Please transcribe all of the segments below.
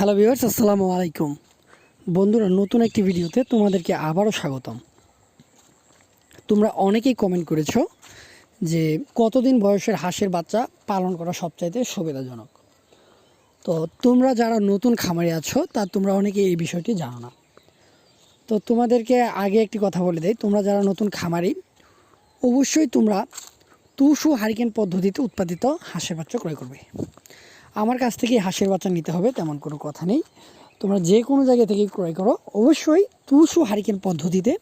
Hello viewers, আসসালামু আলাইকুম। বন্ধুরা, নতুন একটি ভিডিওতে তোমাদেরকে আবারও স্বাগতম। তোমরা অনেকেই কমেন্ট করেছো যে কতদিন বয়সের হাঁসের বাচ্চা পালন করা সবচাইতে সুবিধাজনক। তো তোমরা যারা নতুন খামারে আছো তোমরা অনেকেই এই বিষয়টি জানো না। তো তোমাদেরকে আগে একটি কথা বলে দেই, তোমরা যারা নতুন খামারি অবশ্যই তোমরা তুষু হারিকেন পদ্ধতিতে উৎপাদিত হাঁসের বাচ্চা ক্রয় করবে। আমার কাছ থেকে হাঁসের বাচ্চা নিতে হবে তেমন কোনো কথা নেই। তোমরা যে কোনো জায়গা থেকে ক্রয় করো, অবশ্যই তুষু হারিকেন পদ্ধতিতে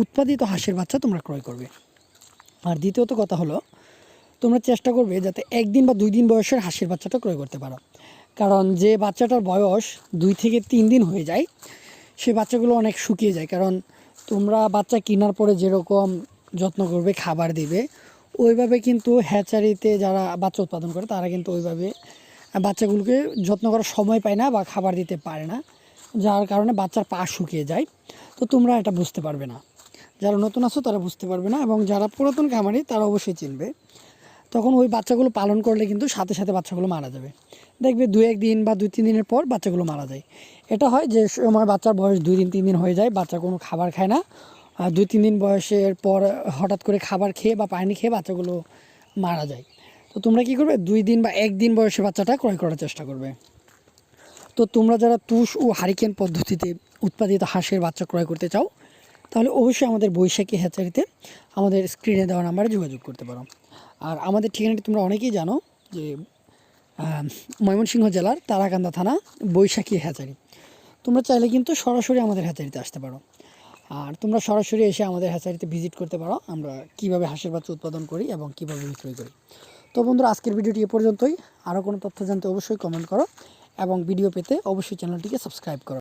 উৎপাদিত হাঁসের বাচ্চা তোমরা ক্রয় করবে। আর দ্বিতীয়ত কথা হলো, তোমরা চেষ্টা করবে যাতে 1 দিন বা 2 দিন বয়সের হাঁসের বাচ্চাটা ক্রয় করতে পারো। কারণ যে বাচ্চাটার বয়স 2 থেকে 3 দিন হয়ে যায়, সে বাচ্চাগুলো অনেক শুকিয়ে যায়। কারণ তোমরা বাচ্চা কেনার পরে যেরকম যত্ন করবে, খাবার দিবে, ওইভাবে কিন্তু হ্যাচারিতে যারা বাচ্চা উৎপাদন করে তারা কিন্তু ওইভাবে বাচ্চাগুলোকে যত্ন করার সময় পায় না বা খাবার দিতে পারে না, যার কারণে বাচ্চার পা শুকিয়ে যায়। তো তোমরা এটা বুঝতে পারবে না, যারা নতুন আছো তারা বুঝতে পারবে না, এবং যারা পুরাতন খামারি তারা অবশ্যই চিনবে। তখন ওই বাচ্চাগুলো পালন করলে কিন্তু সাথে সাথে বাচ্চাগুলো মারা যাবে। দেখবে 2-1 দিন বা 2-3 দিনের পর বাচ্চাগুলো মারা যায়। এটা হয় যে সময় বাচ্চার বয়স 2 দিন 3 দিন হয়ে যায়, বাচ্চা কোনো খাবার খায় না, 2-3 দিন বয়সের পর হঠাৎ করে খাবার খেয়ে বা পানি খেয়ে বাচ্চাগুলো মারা যায়। তো তোমরা কী করবে, 2 দিন বা 1 দিন বয়সে বাচ্চাটা ক্রয় করার চেষ্টা করবে। তো তোমরা যারা তুষ ও হারিকেন পদ্ধতিতে উৎপাদিত হাঁসের বাচ্চা ক্রয় করতে চাও, তাহলে অবশ্যই আমাদের বৈশাখী হ্যাচারিতে আমাদের স্ক্রিনে দেওয়া নাম্বারে যোগাযোগ করতে পারো। আর আমাদের ঠিকানাটি তোমরা অনেকেই জানো যে ময়মনসিংহ জেলার তারাকান্দা থানা, বৈশাখী হ্যাচারি। তোমরা চাইলে কিন্তু সরাসরি আমাদের হ্যাচারিতে আসতে পারো। আর তোমরা সরাসরি এসে আমাদের হ্যাচারিতে ভিজিট করতে পারো, আমরা কীভাবে হাঁসের বাচ্চা উৎপাদন করি এবং কীভাবে বিক্রয় করি। তো বন্ধুরা, আজকের ভিডিওটি এ পর্যন্তই। আরও কোনো তথ্য জানতে অবশ্যই কমেন্ট করো, এবং ভিডিও পেতে অবশ্যই চ্যানেলটিকে সাবস্ক্রাইব করো।